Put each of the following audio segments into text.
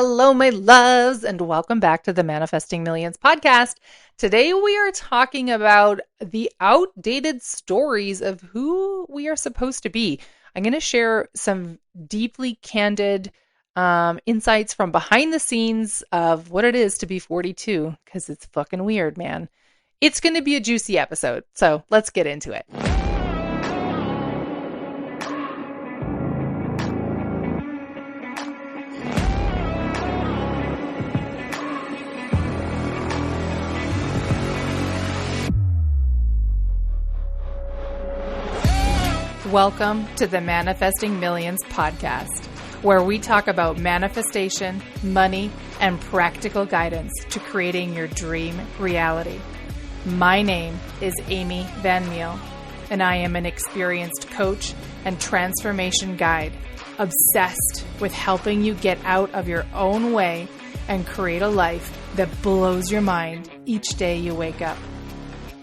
Hello, my loves, and welcome back to the Manifesting Millions podcast. Today, we are talking about the outdated stories of who we are supposed to be. I'm going to share some deeply candid insights from behind the scenes of what it is to be 42, because it's fucking weird, man. It's going to be a juicy episode, so let's get into it. Welcome to the Manifesting Millions podcast, where we talk about manifestation, money, and practical guidance to creating your dream reality. My name is Amy Van Meel, and I am an experienced coach and transformation guide, obsessed with helping you get out of your own way and create a life that blows your mind each day you wake up.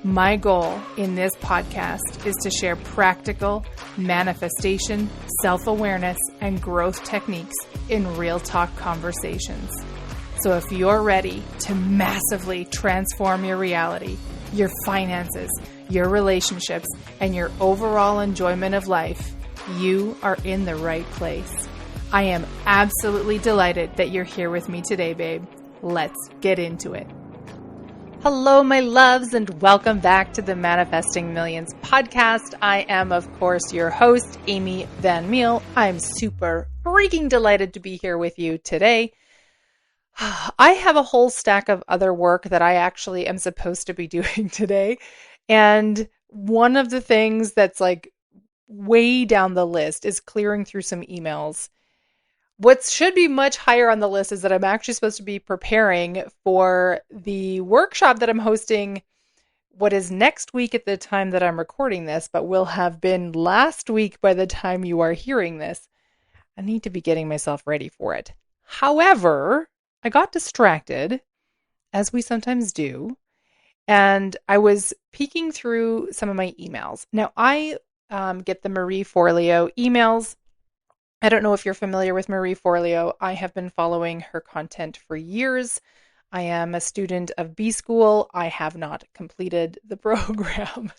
My goal in this podcast is to share practical manifestation, self-awareness, and growth techniques in real talk conversations. So if you're ready to massively transform your reality, your finances, your relationships, and your overall enjoyment of life, you are in the right place. I am absolutely delighted that you're here with me today, babe. Let's get into it. Hello, my loves, and welcome back to the Manifesting Millions podcast. I am, of course, your host, Amy Van Meel. I'm super freaking delighted to be here with you today. I have a whole stack of other work that I actually am supposed to be doing today. And one of the things that's like way down the list is clearing through some emails. What should be much higher on the list is that I'm actually supposed to be preparing for the workshop that I'm hosting, what is next week at the time that I'm recording this, but will have been last week by the time you are hearing this. I need to be getting myself ready for it. However, I got distracted, as we sometimes do, and I was peeking through some of my emails. Now, I get the Marie Forleo emails. I don't know if you're familiar with Marie Forleo. I have been following her content for years. I am a student of B School. I have not completed the program.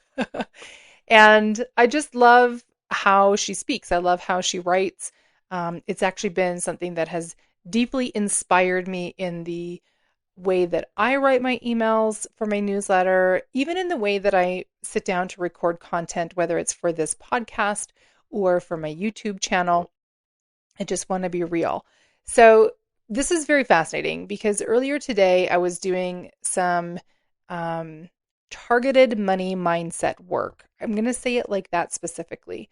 And I just love how she speaks. I love how she writes. It's actually been something that has deeply inspired me in the way that I write my emails for my newsletter, even in the way that I sit down to record content, whether it's for this podcast or for my YouTube channel. I just want to be real. So this is very fascinating because earlier today I was doing some targeted money mindset work. I'm going to say it like that specifically.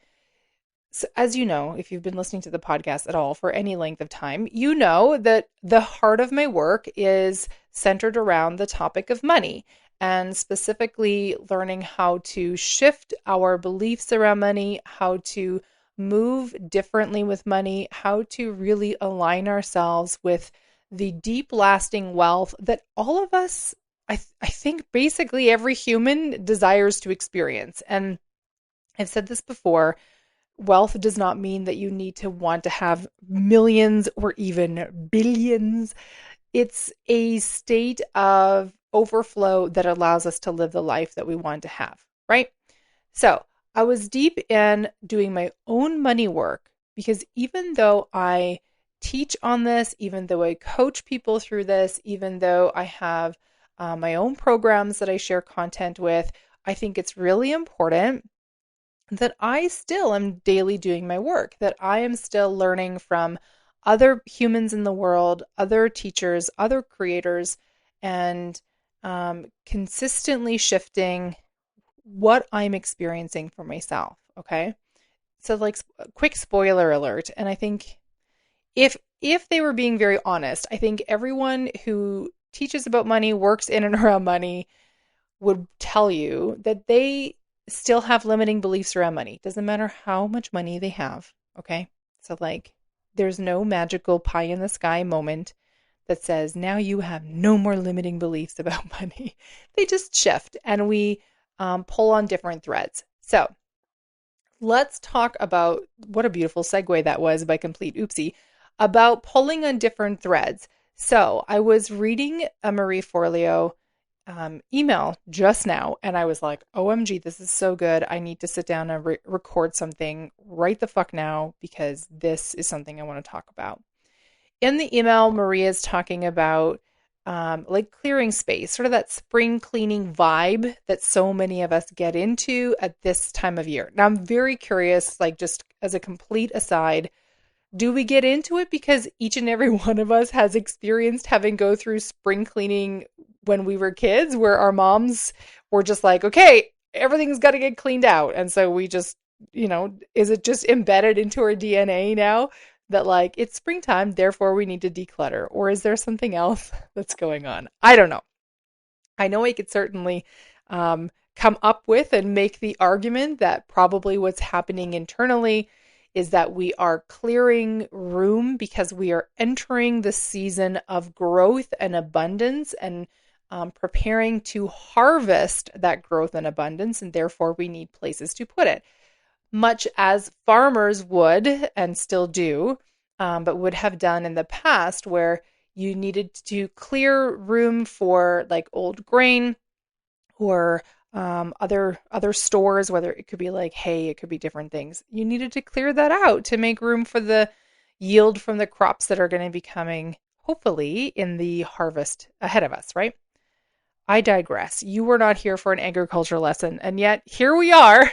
So as you know, if you've been listening to the podcast at all for any length of time, you know that the heart of my work is centered around the topic of money and specifically learning how to shift our beliefs around money, how to move differently with money, how to really align ourselves with the deep lasting wealth that all of us, I think basically every human desires to experience. And I've said this before, wealth does not mean that you need to want to have millions or even billions. It's a state of overflow that allows us to live the life that we want to have, right? So I was deep in doing my own money work because even though I teach on this, even though I coach people through this, even though I have my own programs that I share content with, I think it's really important that I still am daily doing my work, that I am still learning from other humans in the world, other teachers, other creators, and consistently shifting what I'm experiencing for myself, okay? So like quick spoiler alert, and I think if they were being very honest, I think everyone who teaches about money, works in and around money would tell you that they still have limiting beliefs around money. Doesn't matter how much money they have, okay? So like there's no magical pie in the sky moment that says now you have no more limiting beliefs about money. They just shift and we pull on different threads. So let's talk about what a beautiful segue that was by complete oopsie. about pulling on different threads. So I was reading a Marie Forleo email just now, and I was like, OMG, this is so good. I need to sit down and record something right the fuck now because this is something I want to talk about. In the email, Maria is talking about like clearing space, sort of that spring cleaning vibe that so many of us get into at this time of year. Now, I'm very curious, like just as a complete aside, do we get into it because each and every one of us has experienced having go through spring cleaning when we were kids, where our moms were just like, okay, everything's got to get cleaned out. And so we just, is it just embedded into our DNA now that like it's springtime, therefore we need to declutter? Or is there something else that's going on? I don't know. I know I could certainly come up with and make the argument that probably what's happening internally is that we are clearing room because we are entering the season of growth and abundance and preparing to harvest that growth and abundance, and therefore we need places to put it. Much as farmers would and still do, but would have done in the past, where you needed to clear room for like old grain or other stores, whether it could be like hay, it could be different things. You needed to clear that out to make room for the yield from the crops that are going to be coming, hopefully, in the harvest ahead of us, right? I digress. You were not here for an agriculture lesson, and yet here we are,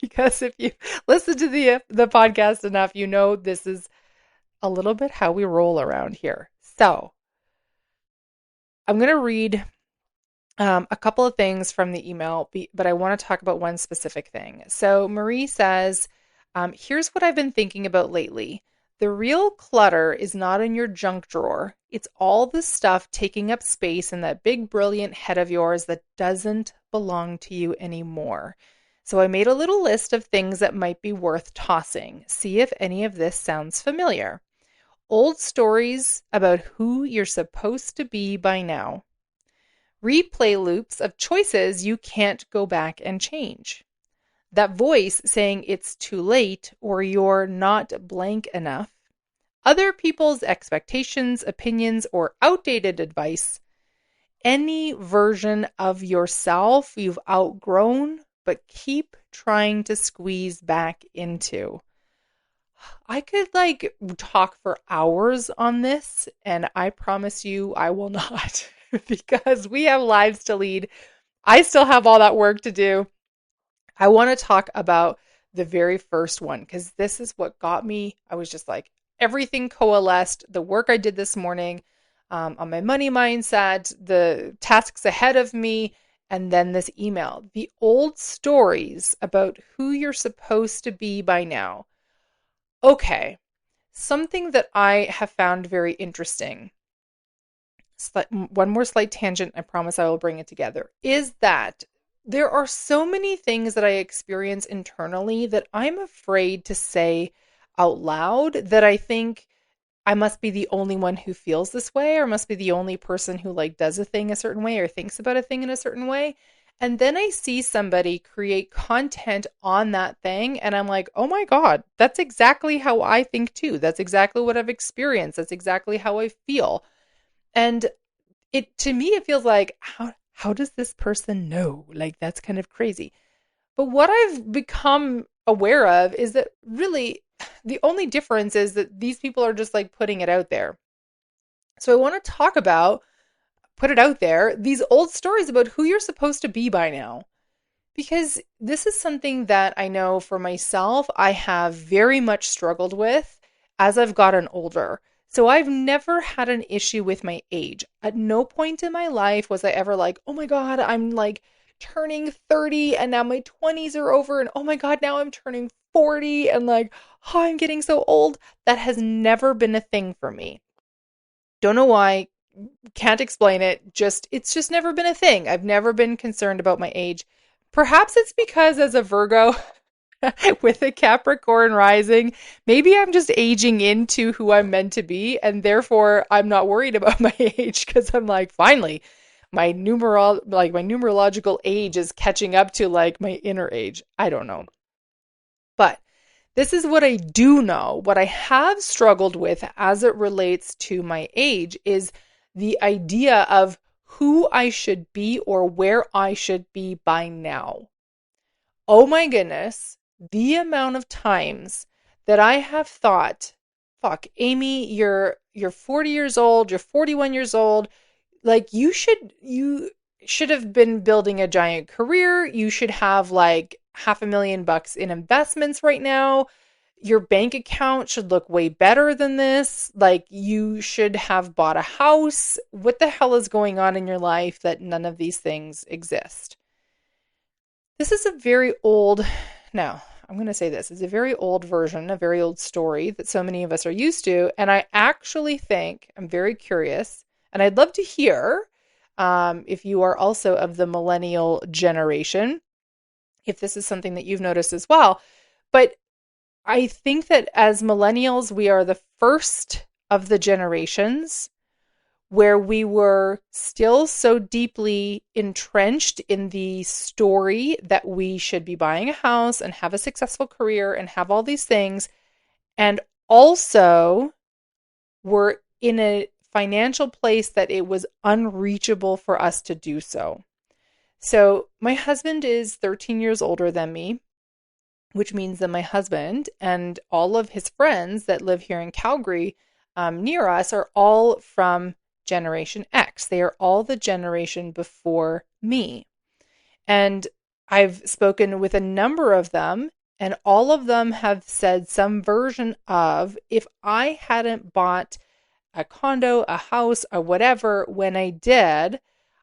because if you listen to the podcast enough, you know this is a little bit how we roll around here. So I'm going to read a couple of things from the email, but I want to talk about one specific thing. So Marie says, here's what I've been thinking about lately. The real clutter is not in your junk drawer. It's all the stuff taking up space in that big, brilliant head of yours that doesn't belong to you anymore. So I made a little list of things that might be worth tossing. See if any of this sounds familiar. Old stories about who you're supposed to be by now. Replay loops of choices you can't go back and change. That voice saying it's too late or you're not blank enough. Other people's expectations, opinions, or outdated advice. Any version of yourself you've outgrown but keep trying to squeeze back into. I could like talk for hours on this, and I promise you I will not. Because we have lives to lead. I still have all that work to do. I want to talk about the very first one because this is what got me. I was just like, everything coalesced. The work I did this morning on my money mindset, the tasks ahead of me, and then this email. The old stories about who you're supposed to be by now. Okay, something that I have found very interesting. One more slight tangent, I promise I will bring it together, is that there are so many things that I experience internally that I'm afraid to say out loud, that I think I must be the only one who feels this way, or must be the only person who like does a thing a certain way or thinks about a thing in a certain way. And then I see somebody create content on that thing and I'm like, oh my God, that's exactly how I think too. That's exactly what I've experienced. That's exactly how I feel. And to me, it feels like, how does this person know? Like, that's kind of crazy. But what I've become aware of is that really the only difference is that these people are just like putting it out there. So I want to talk about, put it out there, these old stories about who you're supposed to be by now. Because this is something that I know for myself, I have very much struggled with as I've gotten older. So I've never had an issue with my age. At no point in my life was I ever like, oh my God, I'm like turning 30 and now my 20s are over. And oh my God, now I'm turning 40 and like, oh, I'm getting so old. That has never been a thing for me. Don't know why. Can't explain it. It's just never been a thing. I've never been concerned about my age. Perhaps it's because as a Virgo, with a Capricorn rising, maybe I'm just aging into who I'm meant to be, and therefore I'm not worried about my age because I'm like, finally, my numerological age is catching up to like my inner age. I don't know. But this is what I do know. What I have struggled with as it relates to my age is the idea of who I should be or where I should be by now. Oh my goodness, the amount of times that I have thought, fuck, Amy, you're 40 years old, you're 41 years old, like you should have been building a giant career. You should have like $500,000 in investments right now. Your bank account should look way better than this. Like you should have bought a house. What the hell is going on in your life that none of these things exist? This is a very old, now I'm going to say this, it's a very old version, a very old story that so many of us are used to. And I actually think, I'm very curious, and I'd love to hear if you are also of the millennial generation, if this is something that you've noticed as well. But I think that as millennials, we are the first of the generations where we were still so deeply entrenched in the story that we should be buying a house and have a successful career and have all these things. And also we're in a financial place that it was unreachable for us to do so. So my husband is 13 years older than me, which means that my husband and all of his friends that live here in Calgary near us are all from Generation X. They are all the generation before me. And I've spoken with a number of them, and all of them have said some version of, if I hadn't bought a condo, a house, or whatever when I did,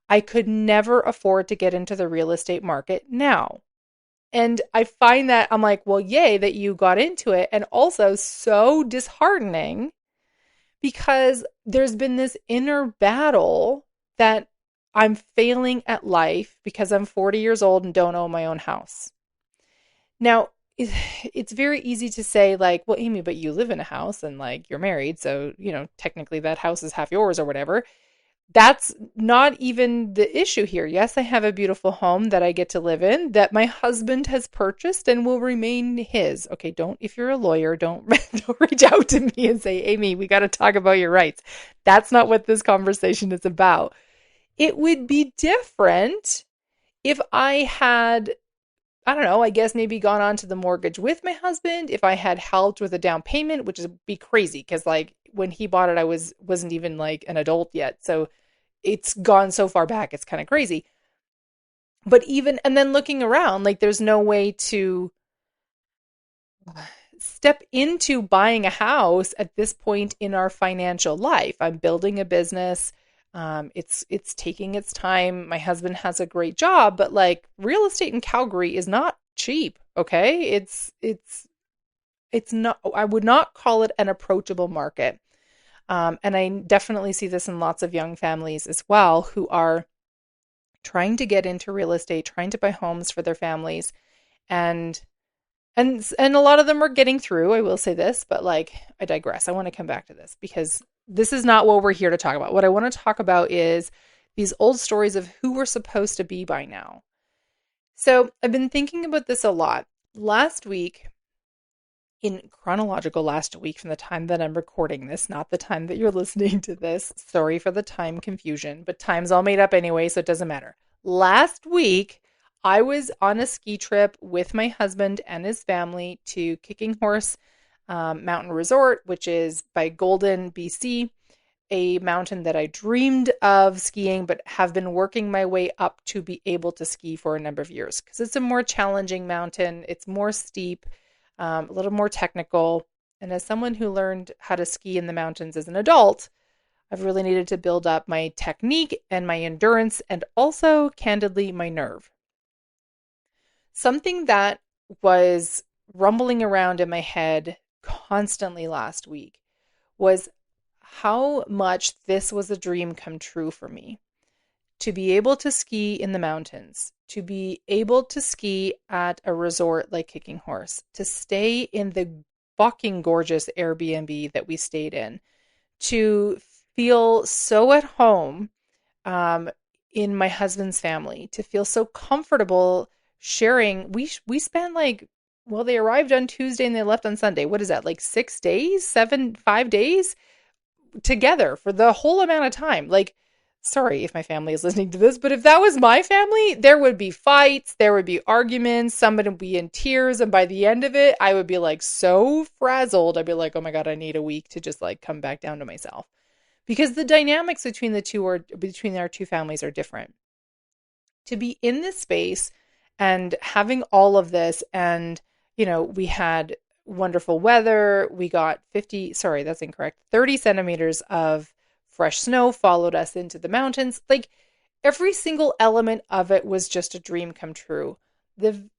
I could never afford to get into the real estate market now. And I find that I'm like, well, yay that you got into it. And also so disheartening because there's been this inner battle that I'm failing at life because I'm 40 years old and don't own my own house. Now, it's very easy to say like, well, Amy, but you live in a house and like you're married. So, technically that house is half yours or whatever. That's not even the issue here. Yes, I have a beautiful home that I get to live in that my husband has purchased and will remain his. Okay, if you're a lawyer, don't reach out to me and say, Amy, we got to talk about your rights. That's not what this conversation is about. It would be different if I had, I don't know, I guess maybe gone on to the mortgage with my husband, if I had helped with a down payment, which would be crazy because like when he bought it, I wasn't even like an adult yet. So it's gone so far back, it's kind of crazy. But and then looking around, like there's no way to step into buying a house at this point in our financial life. I'm building a business. It's taking its time. My husband has a great job, but like real estate in Calgary is not cheap. Okay. It's not, I would not call it an approachable market. And I definitely see this in lots of young families as well who are trying to get into real estate, trying to buy homes for their families. And a lot of them are getting through, I will say this, but like I digress. I want to come back to this because this is not what we're here to talk about. What I want to talk about is these old stories of who we're supposed to be by now. So I've been thinking about this a lot. Last week, in chronological last week from the time that I'm recording this, not the time that you're listening to this. Sorry for the time confusion, but time's all made up anyway, so it doesn't matter. Last week, I was on a ski trip with my husband and his family to Kicking Horse Mountain Resort, which is by Golden, BC, a mountain that I dreamed of skiing, but have been working my way up to be able to ski for a number of years because it's a more challenging mountain. It's more steep. A little more technical. And as someone who learned how to ski in the mountains as an adult, I've really needed to build up my technique and my endurance and also, candidly, my nerve. Something that was rumbling around in my head constantly last week was how much this was a dream come true for me. To be able to ski in the mountains, to be able to ski at a resort like Kicking Horse, to stay in the fucking gorgeous Airbnb that we stayed in, to feel so at home in my husband's family, to feel so comfortable sharing. We spent like Well, they arrived on Tuesday and they left on Sunday. What is that? Like 6 days, 5 days together for the whole amount of time. Like, sorry if my family is listening to this, but if that was my family, there would be fights, there would be arguments, somebody would be in tears. And by the end of it, I would be like so frazzled. I'd be like, oh my God, I need a week to just like come back down to myself. Because the dynamics between our two families are different. To be in this space and having all of this, and we had wonderful weather. We got 30 centimeters of fresh snow followed us into the mountains. Like every single element of it was just a dream come true. The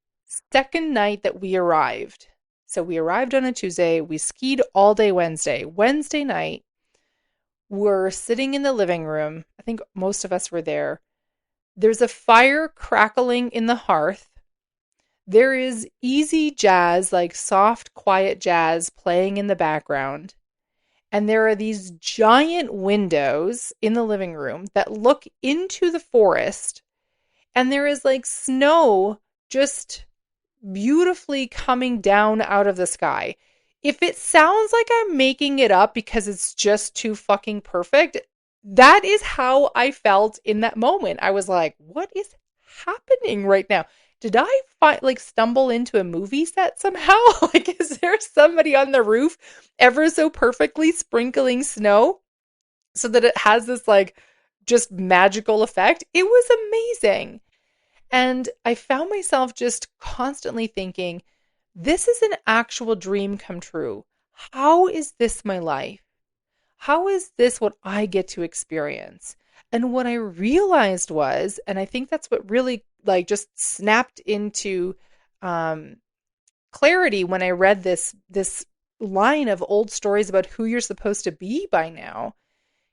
second night that we arrived, so we arrived on a Tuesday, we skied all day Wednesday. Wednesday night, we're sitting in the living room. I think most of us were there. There's a fire crackling in the hearth. There is easy jazz, like soft, quiet jazz playing in the background. And there are these giant windows in the living room that look into the forest. And there is like snow just beautifully coming down out of the sky. If it sounds like I'm making it up because it's just too fucking perfect, that is how I felt in that moment. I was like, what is happening right now? Did I stumble into a movie set somehow? Like, is there somebody on the roof ever so perfectly sprinkling snow so that it has this like just magical effect? It was amazing. And I found myself just constantly thinking, this is an actual dream come true. How is this my life? How is this what I get to experience? And what I realized was, and I think that's what really like just snapped into clarity when I read this line of old stories about who you're supposed to be by now,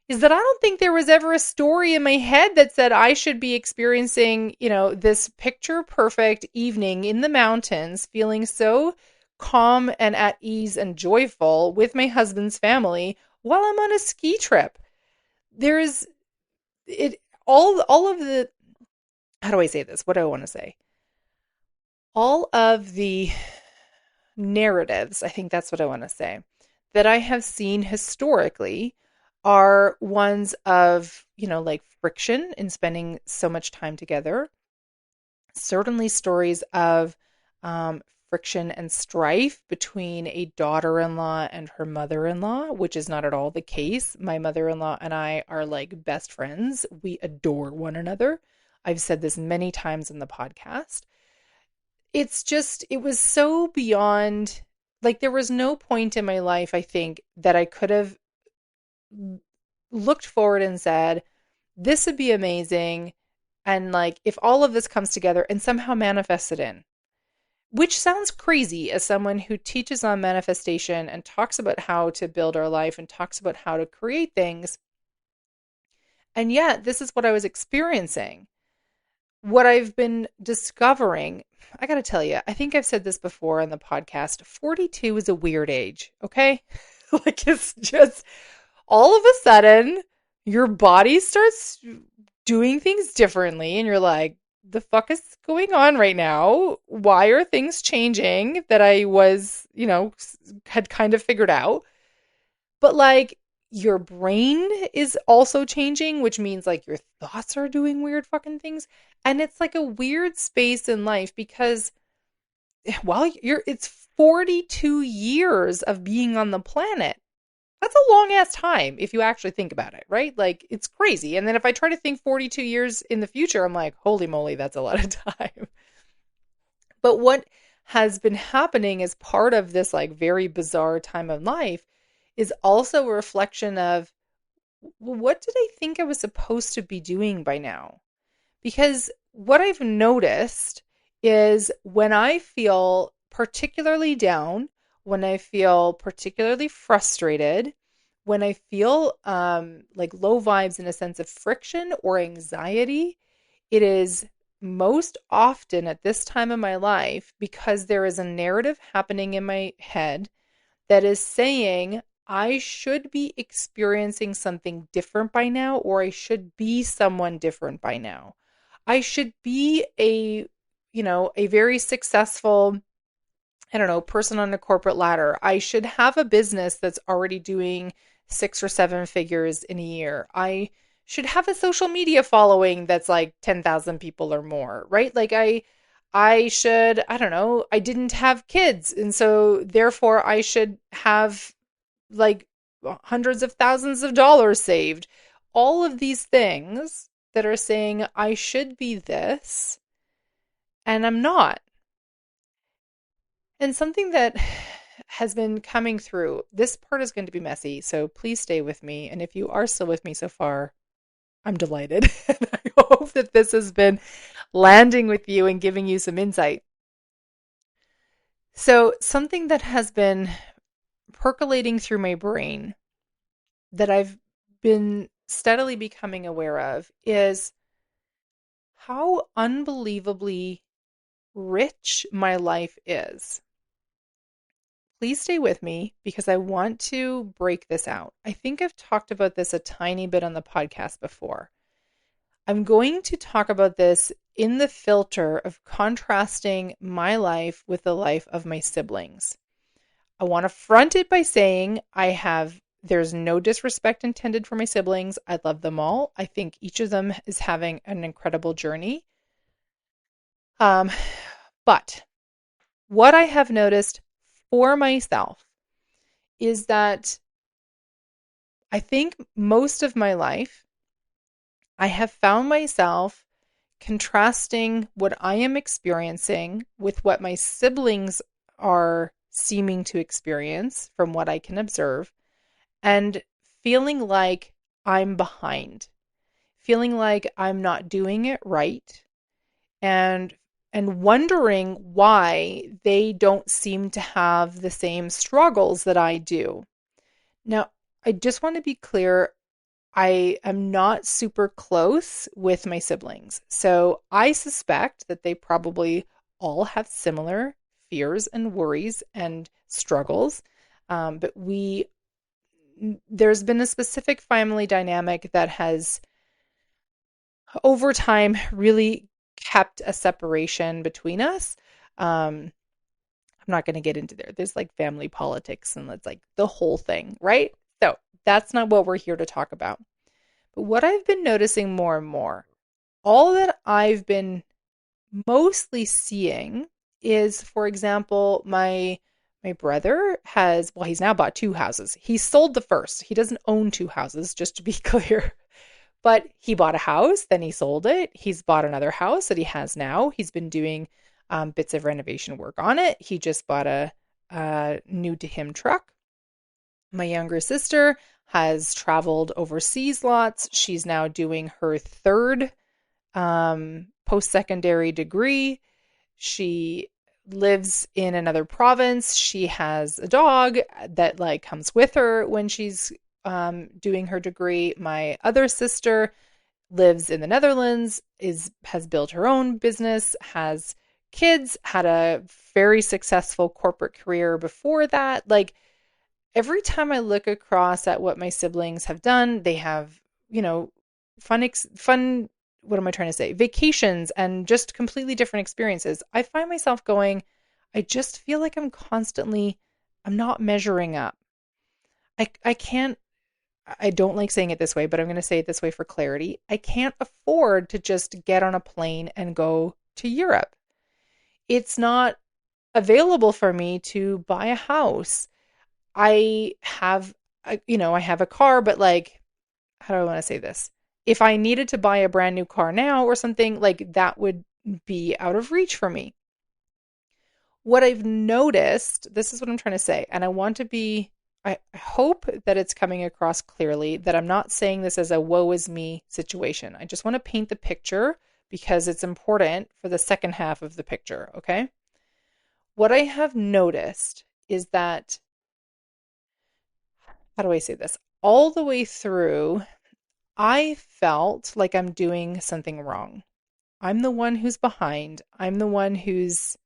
is that I don't think there was ever a story in my head that said I should be experiencing, this picture perfect evening in the mountains, feeling so calm and at ease and joyful with my husband's family while I'm on a ski trip. There's it all of the, how do I say this? What do I want to say? All of the narratives, I think that's what I want to say, that I have seen historically are ones of, like friction in spending so much time together. Certainly stories of friction and strife between a daughter-in-law and her mother-in-law, which is not at all the case. My mother-in-law and I are like best friends. We adore one another. I've said this many times in the podcast. It was so beyond, like there was no point in my life, I think, that I could have looked forward and said, this would be amazing. And like, if all of this comes together and somehow manifested in, which sounds crazy as someone who teaches on manifestation and talks about how to build our life and talks about how to create things. And yet this is what I was experiencing. What I've been discovering, I got to tell you, I think I've said this before on the podcast, 42 is a weird age, okay? Like it's just all of a sudden your body starts doing things differently and you're like, the fuck is going on right now? Why are things changing that I was, had kind of figured out? But like your brain is also changing, which means like your thoughts are doing weird fucking things. And it's like a weird space in life because it's 42 years of being on the planet. That's a long ass time if you actually think about it, right? Like it's crazy. And then if I try to think 42 years in the future, I'm like, holy moly, that's a lot of time. But what has been happening as part of this like very bizarre time of life is also a reflection of, well, what did I think I was supposed to be doing by now? Because what I've noticed is when I feel particularly down, when I feel particularly frustrated, when I feel like low vibes in a sense of friction or anxiety, it is most often at this time of my life because there is a narrative happening in my head that is saying I should be experiencing something different by now, or I should be someone different by now. I should be a very successful I don't know, person on a corporate ladder. I should have a business that's already doing 6 or 7 figures in a year. I should have a social media following that's like 10,000 people or more, right? Like I should, I don't know, I didn't have kids. And so therefore I should have like hundreds of thousands of dollars saved. All of these things that are saying I should be this and I'm not. And something that has been coming through, this part is going to be messy, so please stay with me. And if you are still with me so far, I'm delighted. And I hope that this has been landing with you and giving you some insight. So, something that has been percolating through my brain that I've been steadily becoming aware of is how unbelievably rich my life is. Please stay with me because I want to break this out. I think I've talked about this a tiny bit on the podcast before. I'm going to talk about this in the filter of contrasting my life with the life of my siblings. I want to front it by saying there's no disrespect intended for my siblings. I love them all. I think each of them is having an incredible journey. But what I have noticed for myself is that I think most of my life, I have found myself contrasting what I am experiencing with what my siblings are seeming to experience from what I can observe, and feeling like I'm behind, feeling like I'm not doing it right, and wondering why they don't seem to have the same struggles that I do. Now, I just want to be clear, I am not super close with my siblings. So I suspect that they probably all have similar fears and worries and struggles. But there's been a specific family dynamic that has over time really kept a separation between us. I'm not going to get into there. There's like family politics and that's like the whole thing, right? So that's not what we're here to talk about. But what I've been noticing more and more, all that I've been mostly seeing is, for example, my brother he's now bought 2 houses. He sold the first. He doesn't own 2 houses, just to be clear. But he bought a house, then he sold it. He's bought another house that he has now. He's been doing bits of renovation work on it. He just bought a new to him truck. My younger sister has traveled overseas lots. She's now doing her third post-secondary degree. She lives in another province. She has a dog that like comes with her when she's doing her degree. My other sister lives in the Netherlands, has built her own business, has kids, had a very successful corporate career before that. Like every time I look across at what my siblings have done, they have, fun, what am I trying to say? Vacations and just completely different experiences. I find myself going, I just feel like I'm not measuring up. I can't, I don't like saying it this way, but I'm going to say it this way for clarity. I can't afford to just get on a plane and go to Europe. It's not available for me to buy a house. I have, I have a car, but like, how do I want to say this? If I needed to buy a brand new car now or something, like that would be out of reach for me. What I've noticed, this is what I'm trying to say, and I hope that it's coming across clearly that I'm not saying this as a woe is me situation. I just want to paint the picture because it's important for the second half of the picture, okay? What I have noticed is that, how do I say this? All the way through, I felt like I'm doing something wrong. I'm the one who's behind. I'm the one who's,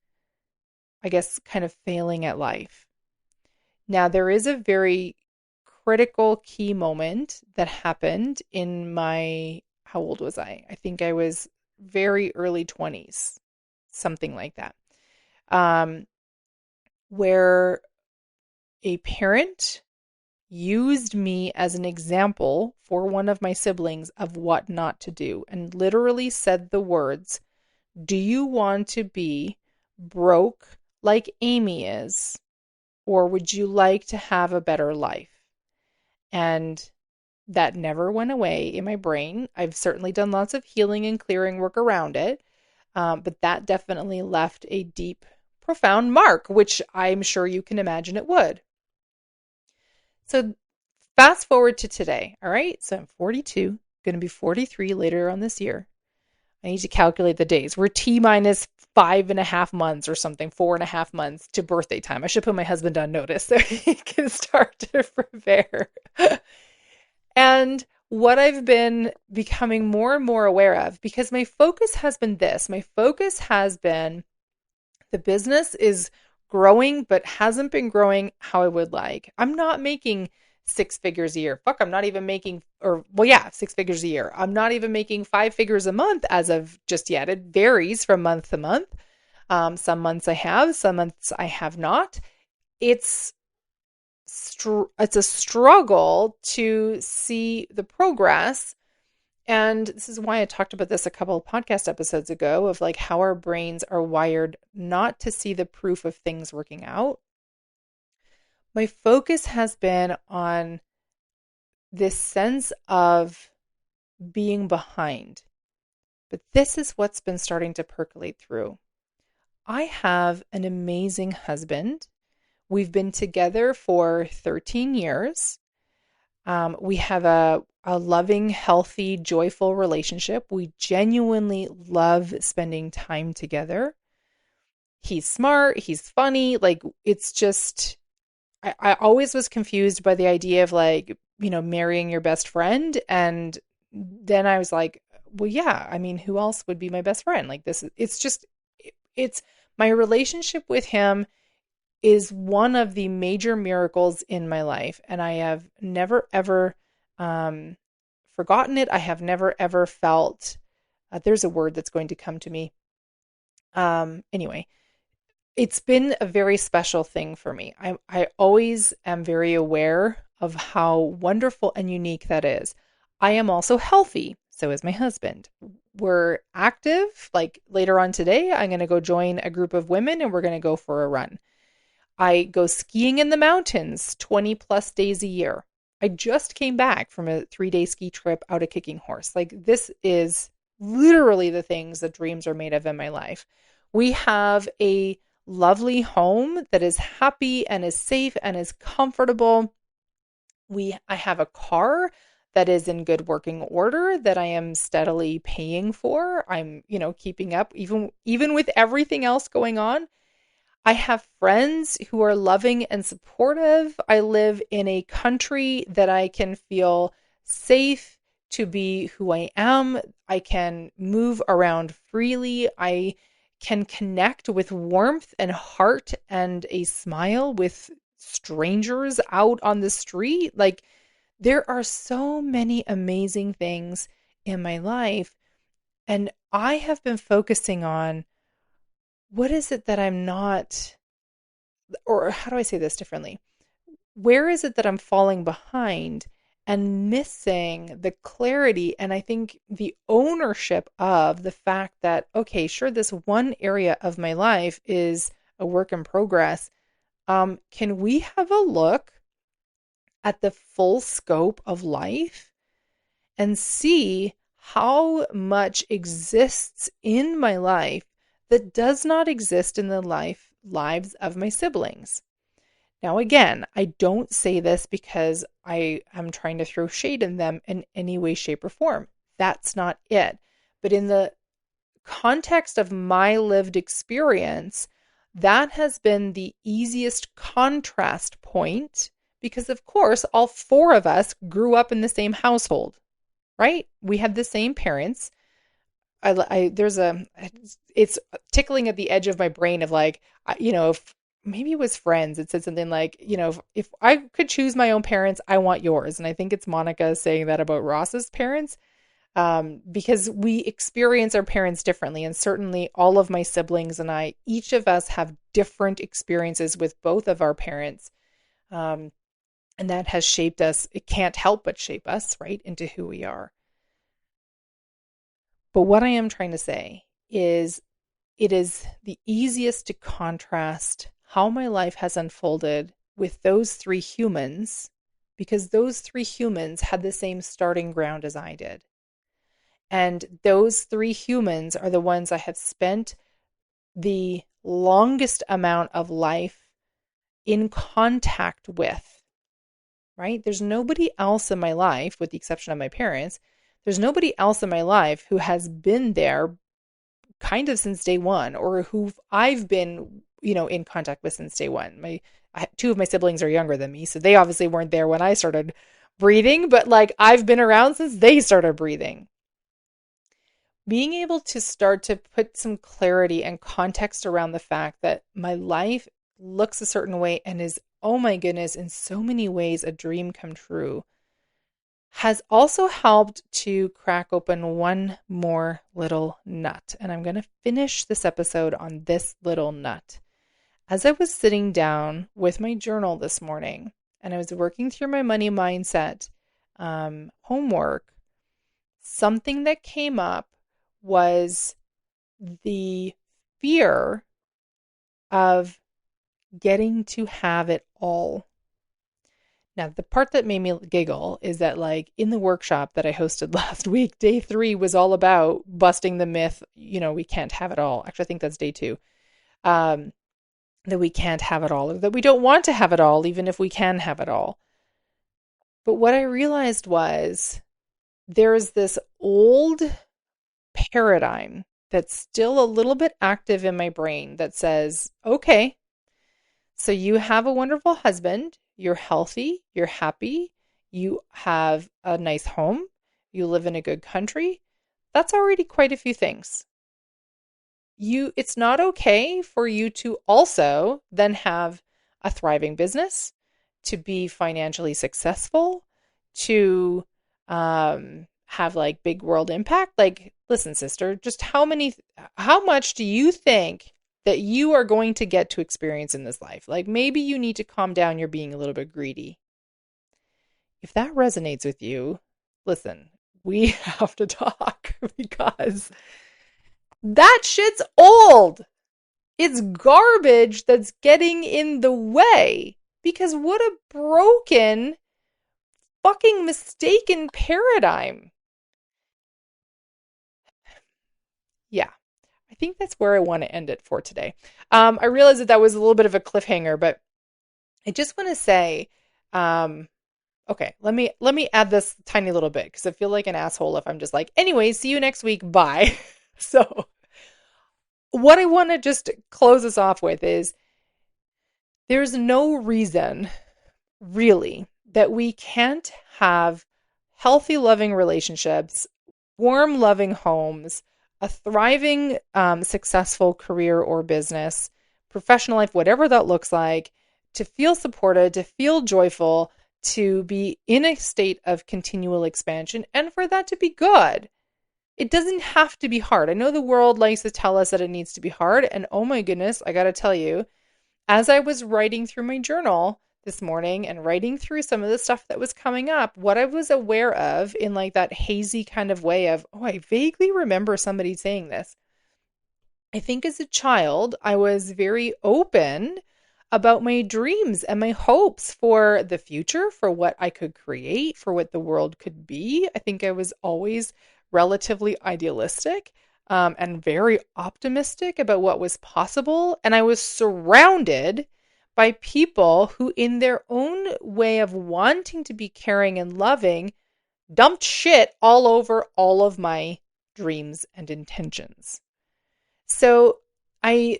I guess, kind of failing at life. Now, there is a very critical key moment that happened in how old was I? I think I was very early 20s, something like that. where a parent used me as an example for one of my siblings of what not to do, and literally said the words, "Do you want to be broke like Amy is, or would you like to have a better life?" And that never went away in my brain. I've certainly done lots of healing and clearing work around it, but that definitely left a deep, profound mark, which I'm sure you can imagine it would. So fast forward to today, all right? So I'm 42, going to be 43 later on this year. I need to calculate the days. We're T minus 5.5 months or something, 4.5 months to birthday time. I should put my husband on notice so he can start to prepare. And what I've been becoming more and more aware of, because my focus has been this, my focus has been the business is growing, but hasn't been growing how I would like. I'm not making 6 figures a year. Fuck, I'm not even making, 6 figures a year. I'm not even making 5 figures a month as of just yet. It varies from month to month. Some months I have, some months I have not. It's a struggle to see the progress. And this is why I talked about this a couple of podcast episodes ago of like how our brains are wired not to see the proof of things working out. My focus has been on this sense of being behind. But this is what's been starting to percolate through. I have an amazing husband. We've been together for 13 years. We have a loving, healthy, joyful relationship. We genuinely love spending time together. He's smart. He's funny. Like, it's just, I always was confused by the idea of like, marrying your best friend. And then I was like, well, yeah, I mean, who else would be my best friend? Like it's my relationship with him is one of the major miracles in my life. And I have never, ever forgotten it. I have never, ever felt, there's a word that's going to come to me. Anyway, it's been a very special thing for me. I always am very aware of how wonderful and unique that is. I am also healthy. So is my husband. We're active. Like later on today, I'm going to go join a group of women and we're going to go for a run. I go skiing in the mountains 20 plus days a year. I just came back from a 3-day ski trip out of Kicking Horse. Like, this is literally the things that dreams are made of in my life. We have a lovely home that is happy and is safe and is comfortable. I have a car that is in good working order that I am steadily paying for. I'm, keeping up even with everything else going on. I have friends who are loving and supportive. I live in a country that I can feel safe to be who I am. I can move around freely. I can connect with warmth and heart and a smile with strangers out on the street. Like, there are so many amazing things in my life. And I have been focusing on, what is it that I'm not, or how do I say this differently? Where is it that I'm falling behind and missing the clarity and I think the ownership of the fact that, okay, sure, this one area of my life is a work in progress. Can we have a look at the full scope of life and see how much exists in my life that does not exist in the lives of my siblings? Now, again, I don't say this because I am trying to throw shade in them in any way, shape, or form. That's not it. But in the context of my lived experience, that has been the easiest contrast point because, of course, all 4 of us grew up in the same household, right? We had the same parents. It's tickling at the edge of my brain of like, if maybe it was Friends, it said something like, if I could choose my own parents, I want yours. And I think it's Monica saying that about Ross's parents. because we experience our parents differently. And certainly all of my siblings and I, each of us have different experiences with both of our parents. And that has shaped us. It can't help but shape us, right, into who we are. But what I am trying to say is it is the easiest to contrast how my life has unfolded with those three humans, because those three humans had the same starting ground as I did. And those three humans are the ones I have spent the longest amount of life in contact with, right? There's nobody else in my life, with the exception of my parents, there's nobody else in my life who has been there kind of since day one, or who I've been, in contact with since day one. Two of my siblings are younger than me, so they obviously weren't there when I started breathing, but like I've been around since they started breathing. Being able to start to put some clarity and context around the fact that my life looks a certain way and is, oh my goodness, in so many ways a dream come true, has also helped to crack open one more little nut. And I'm going to finish this episode on this little nut. As I was sitting down with my journal this morning and I was working through my money mindset homework, something that came up was the fear of getting to have it all. Now, the part that made me giggle is that, like, in the workshop that I hosted last week, day 3 was all about busting the myth, we can't have it all. Actually, I think that's day 2. That we can't have it all, or that we don't want to have it all, even if we can have it all. But what I realized was there's this old paradigm that's still a little bit active in my brain that says, okay, so you have a wonderful husband, you're healthy, you're happy, you have a nice home, you live in a good country. That's already quite a few things. It's not okay for you to also then have a thriving business, to be financially successful, to have like big world impact. Like, listen, sister, just how much do you think that you are going to get to experience in this life? Like, maybe you need to calm down. You're being a little bit greedy. If that resonates with you, listen, we have to talk, because that shit's old. It's garbage that's getting in the way, because what a broken, fucking mistaken paradigm. Yeah, I think that's where I want to end it for today. I realize that was a little bit of a cliffhanger, but I just want to say, okay, let me add this tiny little bit, because I feel like an asshole if I'm just like, anyway, see you next week, bye. So what I want to just close us off with is, there's no reason really that we can't have healthy, loving relationships, warm, loving homes, a thriving, successful career or business, professional life, whatever that looks like, to feel supported, to feel joyful, to be in a state of continual expansion, and for that to be good. It doesn't have to be hard. I know the world likes to tell us that it needs to be hard, and oh my goodness, I got to tell you, as I was writing through my journal this morning and writing through some of the stuff that was coming up, what I was aware of in like that hazy kind of way of, oh, I vaguely remember somebody saying this. I think as a child, I was very open about my dreams and my hopes for the future, for what I could create, for what the world could be. I think I was always relatively idealistic, and very optimistic about what was possible. And I was surrounded by people who, in their own way of wanting to be caring and loving, dumped shit all over all of my dreams and intentions. So I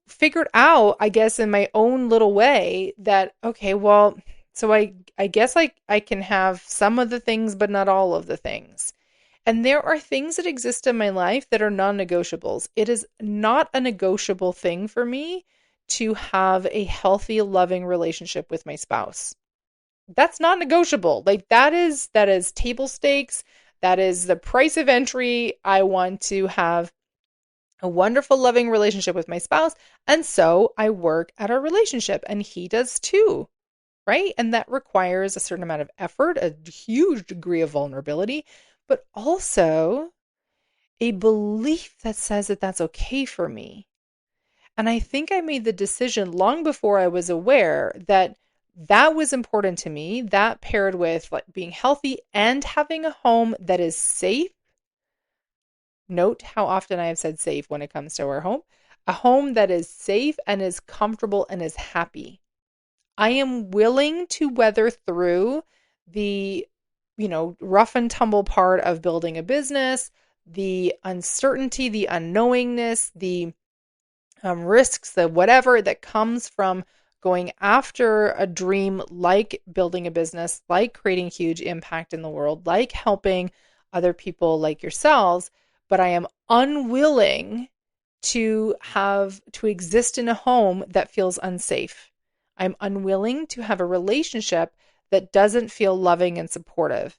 figured out, I guess, in my own little way that, okay, well, so I guess I can have some of the things, but not all of the things. And there are things that exist in my life that are non-negotiables. It is not a negotiable thing for me to have a healthy, loving relationship with my spouse. That's not negotiable. Like that is table stakes. That is the price of entry. I want to have a wonderful, loving relationship with my spouse. And so I work at a relationship, and he does too, right? And that requires a certain amount of effort, a huge degree of vulnerability, but also a belief that says that that's okay for me. And I think I made the decision long before I was aware that that was important to me. That paired with like being healthy and having a home that is safe. Note how often I have said safe when it comes to our home. A home that is safe and is comfortable and is happy. I am willing to weather through the, rough and tumble part of building a business, the uncertainty, the unknowingness, the risks, the whatever that comes from going after a dream like building a business, like creating huge impact in the world, like helping other people like yourselves. But I am unwilling to exist in a home that feels unsafe. I'm unwilling to have a relationship that doesn't feel loving and supportive.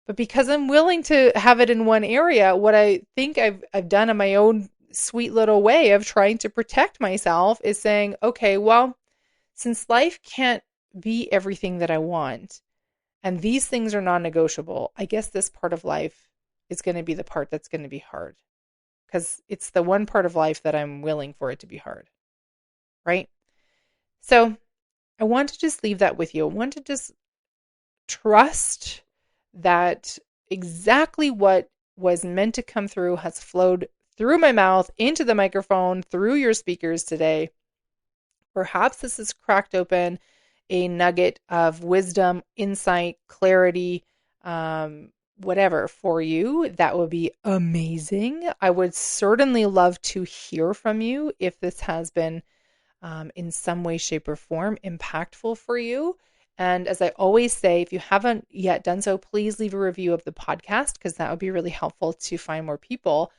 But because I'm willing to have it in one area, what I think I've done in my own sweet little way of trying to protect myself is saying, okay, well, since life can't be everything that I want, and these things are non-negotiable, I guess this part of life is going to be the part that's going to be hard. Because it's the one part of life that I'm willing for it to be hard, right? So I want to just leave that with you. I want to just trust that exactly what was meant to come through has flowed through my mouth, into the microphone, through your speakers today. Perhaps this has cracked open a nugget of wisdom, insight, clarity, whatever for you. That would be amazing. I would certainly love to hear from you if this has been in some way, shape, or form impactful for you. And as I always say, if you haven't yet done so, please leave a review of the podcast because that would be really helpful to find more people.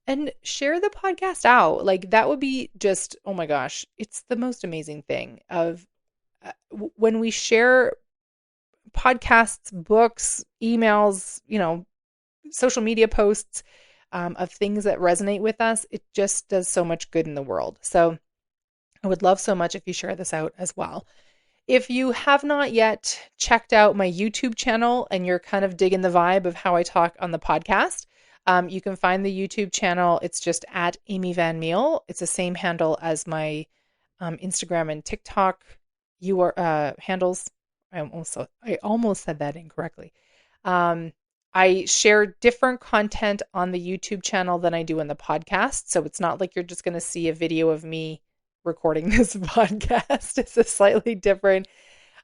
And share the podcast out. Like that would be just, oh my gosh, it's the most amazing thing of when we share podcasts, books, emails, social media posts of things that resonate with us. It just does so much good in the world. So I would love so much if you share this out as well. If you have not yet checked out my YouTube channel and you're kind of digging the vibe of how I talk on the podcast, you can find the YouTube channel. It's just at Amy Van Meel. It's the same handle as my Instagram and TikTok handles. I almost said that incorrectly. I share different content on the YouTube channel than I do in the podcast. So it's not like you're just going to see a video of me recording this podcast. It's a slightly different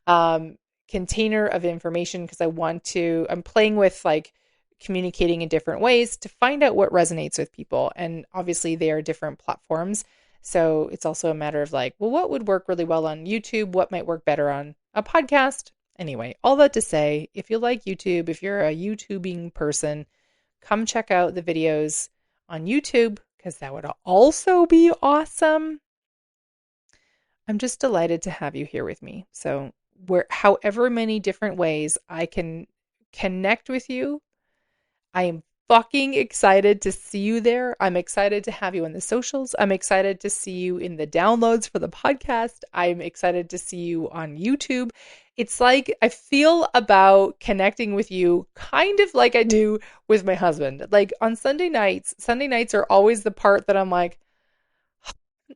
container of information because I'm playing with like communicating in different ways to find out what resonates with people. And obviously they are different platforms. So it's also a matter of like, well, what would work really well on YouTube? What might work better on a podcast? Anyway, all that to say, if you like YouTube, if you're a YouTubing person, come check out the videos on YouTube because that would also be awesome. I'm just delighted to have you here with me. So however many different ways I can connect with you, I am fucking excited to see you there. I'm excited to have you on the socials. I'm excited to see you in the downloads for the podcast. I'm excited to see you on YouTube. It's like I feel about connecting with you kind of like I do with my husband. Like on Sunday nights are always the part that I'm like,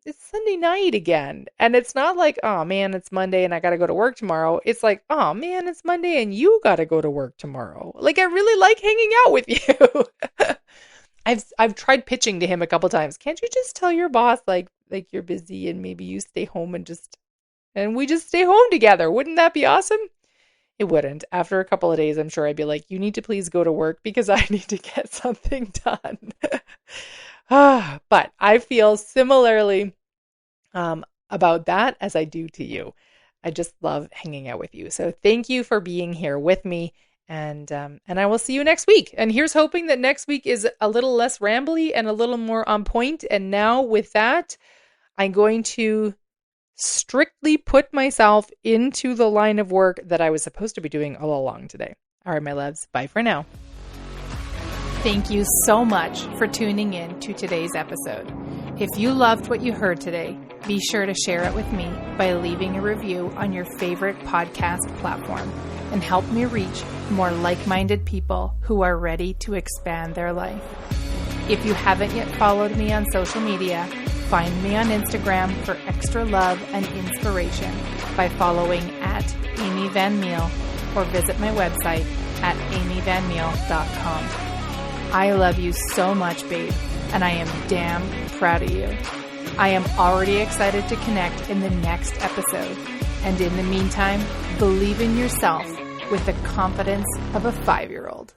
it's Sunday night again. And it's not like, oh man, it's Monday and I got to go to work tomorrow. It's like, oh man, it's Monday and you got to go to work tomorrow. Like I really like hanging out with you. I've tried pitching to him a couple times. Can't you just tell your boss like you're busy and maybe you stay home and we just stay home together? Wouldn't that be awesome? It wouldn't. After a couple of days, I'm sure I'd be like, you need to please go to work because I need to get something done. But I feel similarly about that as I do to you. I just love hanging out with you. So thank you for being here with me. And I will see you next week. And here's hoping that next week is a little less rambly and a little more on point. And now with that, I'm going to strictly put myself into the line of work that I was supposed to be doing all along today. All right, my loves. Bye for now. Thank you so much for tuning in to today's episode. If you loved what you heard today, be sure to share it with me by leaving a review on your favorite podcast platform and help me reach more like-minded people who are ready to expand their life. If you haven't yet followed me on social media, find me on Instagram for extra love and inspiration by following @AmyVanMeal or visit my website at amyvanmeal.com. I love you so much, babe, and I am damn proud of you. I am already excited to connect in the next episode. And in the meantime, believe in yourself with the confidence of a 5-year-old.